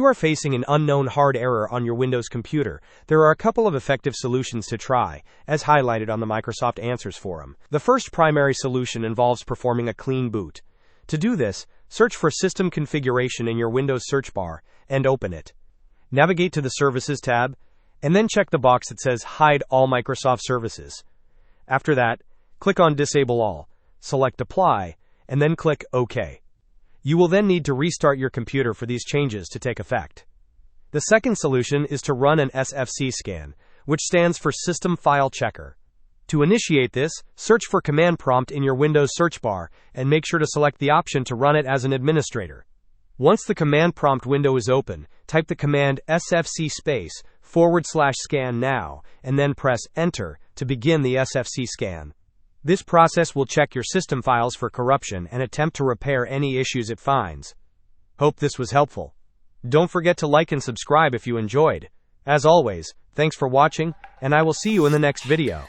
you are facing an unknown hard error on your Windows computer, there are a couple of effective solutions to try, as highlighted on the Microsoft Answers forum. The first primary solution involves performing a clean boot. To do this, search for System Configuration in your Windows search bar and open it. Navigate to the Services tab, and then check the box that says Hide All Microsoft Services. After that, click on Disable All, select Apply, and then click OK. You will then need to restart your computer for these changes to take effect. The second solution is to run an SFC scan, which stands for System File Checker. To initiate this, search for Command Prompt in your Windows search bar and make sure to select the option to run it as an administrator. Once the Command Prompt window is open, type the command SFC/scan now and then press Enter to begin the SFC scan. This process will check your system files for corruption and attempt to repair any issues it finds. Hope this was helpful. Don't forget to like and subscribe if you enjoyed. As always, thanks for watching, and I will see you in the next video.